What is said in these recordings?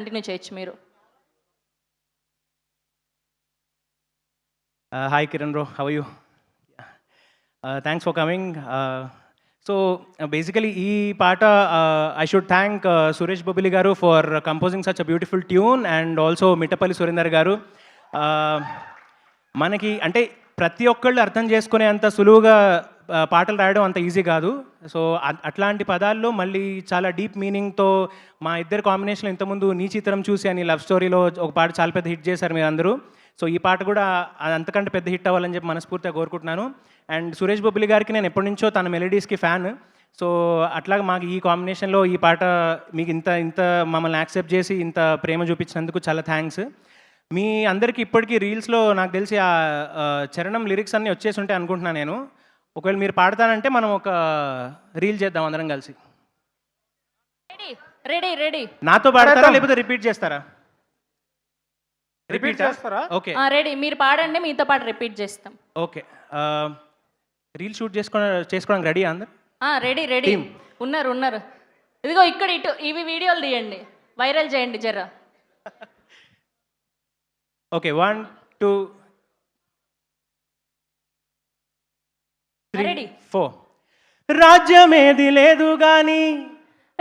Continue చేయొచ్చు మీరు. Hi Kiran bro, how are you? Thanks for coming. So basically ఈ పాట I should thank Suresh Bobili garu for composing such a beautiful tune and also Mittapalli Surinder garu. మనకి అంటే ప్రతి ఒక్కళ్ళు అర్థం చేసుకునే అంత సులువుగా పాటలు రాయడం అంత ఈజీ కాదు. సో అట్లాంటి పదాల్లో మళ్ళీ చాలా డీప్ మీనింగ్తో మా ఇద్దరు కాంబినేషన్లో ఇంతకుముందు నీ చిత్రం చూసి అని లవ్ స్టోరీలో ఒక పాట చాలా పెద్ద హిట్ చేశారు మీరు అందరూ. సో ఈ పాట కూడా అంతకంటే పెద్ద హిట్ అవ్వాలని చెప్పి మనస్ఫూర్తిగా కోరుకుంటున్నాను. అండ్ సురేష్ బొబ్బిలి గారికి నేను ఎప్పటి నుంచో తన మెలడీస్కి ఫ్యాన్. సో అట్లాగే మాకు ఈ కాంబినేషన్లో ఈ పాట మీకు ఇంత మమ్మల్ని యాక్సెప్ట్ చేసి ఇంత ప్రేమ చూపించినందుకు చాలా థ్యాంక్స్. మీ అందరికీ ఇప్పటికీ రీల్స్లో నాకు తెలిసి ఆ చరణం లిరిక్స్ అన్నీ వచ్చేసి ఉంటాయి అనుకుంటున్నాను నేను. ఒకవేళ మీరు పాడతానంటే మనం ఒక రీల్ చేద్దాం అందరం కలిసి. రెడీ రెడీ నాతో పాడతారా లేకపోతే రిపీట్ చేస్తారా? రిపీట్ చేస్తారా? ఓకే రెడీ, మీరు పాడండి, మీతో పాటు రిపీట్ చేస్తాం. ఓకే, రీల్ షూట్ చేసుకోవడానికి రెడీ అందరు? రెడీ రెడీ ఉన్నారు. ఇదిగో ఇక్కడ ఇటు ఇవి వీడియోలు తీయండి, వైరల్ చేయండి జరా. ఓకే, 1 2 3 4. రాజ్యమేది లేదు గాని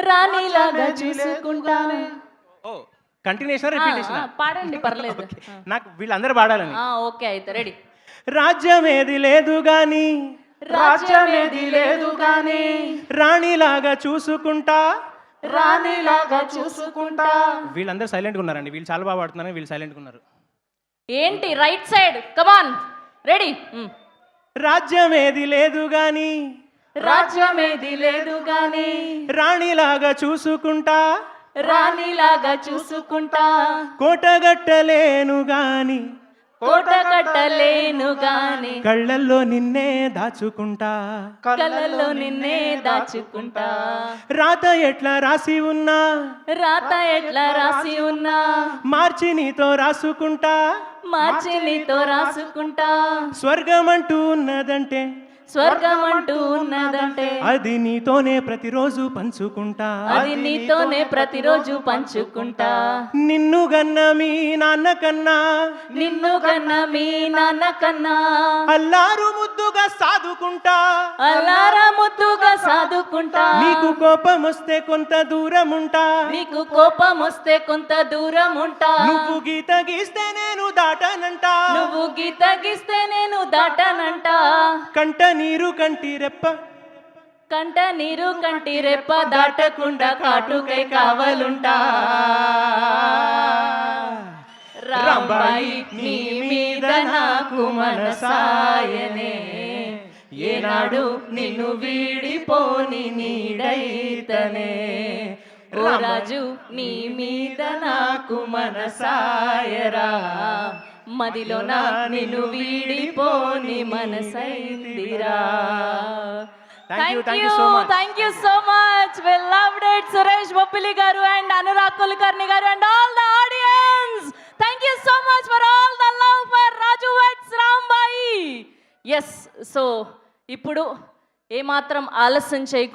రాణిలాగా చూసుకుంటాను. ఓ కంటిన్యూషన్ రిపీటేషన్ పాడండి పర్లేదు. నాకు వీళ్ళందరూ పాడాలని. ఓకే అయితే రెడీ. రాజ్యమేది లేదు గాని రాజ్యమేది లేదు గాని రాణిలాగా చూసుకుంటా రాణిలాగా చూసుకుంటా. వీళ్ళందరూ సైలెంట్గా ఉన్నారండి, వీళ్ళు చాలా బాగా పాడుతున్నారు, వీళ్ళు సైలెంట్గా ఉన్నారు. ఏంటి రైట్ సైడ్, కమాన్ రెడీ. రాజ్యమేది లేదు గాని రాజ్యమేది లేదు గాని రాణిలాగా చూసుకుంటా రాణిలాగా చూసుకుంటా. కోటగట్టలేను గాని కోట కట్టలేను గాని కళ్ళల్లో నిన్నే దాచుకుంటా కళ్ళల్లో నిన్నే దాచుకుంటా. రాత ఎట్లా రాసి ఉన్నా రాత ఎట్లా రాసి ఉన్నా మార్చి నీతో రాసుకుంటా మార్చి నీతో రాసుకుంటా. స్వర్గమంటూ ఉన్నదంటే స్వర్గం అంటూ ఉన్నదంటే అది నీతోనే ప్రతిరోజు పంచుకుంటా అది నీతోనే ప్రతిరోజు పంచుకుంటా. నిన్ను గన్న మీ నాన్న కన్నా నిన్ను కన్నా మీ నాన్న కన్నా అల్లారు ముద్దుగా సాదుకుంటా అల్లారా ముద్దుగా సాదుకుంటా. నీకు కోపం వస్తే కొంత దూరం ఉంటా నీకు కోపం వస్తే కొంత దూరం ఉంటా. నువ్వు గీత గీస్తే నేను దాటనంట నువ్వు గీత గీస్తే నేను దాటనంట. కంట నీరు కంటి రెప్ప కంట నీరు కంటి రెప్ప దాటకుండా కాటుకై కావలుంటా. రాంబాయి నీ మీద నాకు మనసాయనే ఏనాడు నిన్ను వీడిపోని నీడైతనే. ఓ రాజు నీ మీద నాకు మనసాయరా మదిలోన నిన్ను వీడిపోని మనసైందిరా. Thank you so much. Thank you so much. We loved it, Suresh Bobili garu and Anurag Kulkarni garu and all the audience. Thank you so much for all the love for Raju Vets Rambai. Yes, so ఇప్పుడు ఏమాత్రం ఆలస్యం చేయకుండా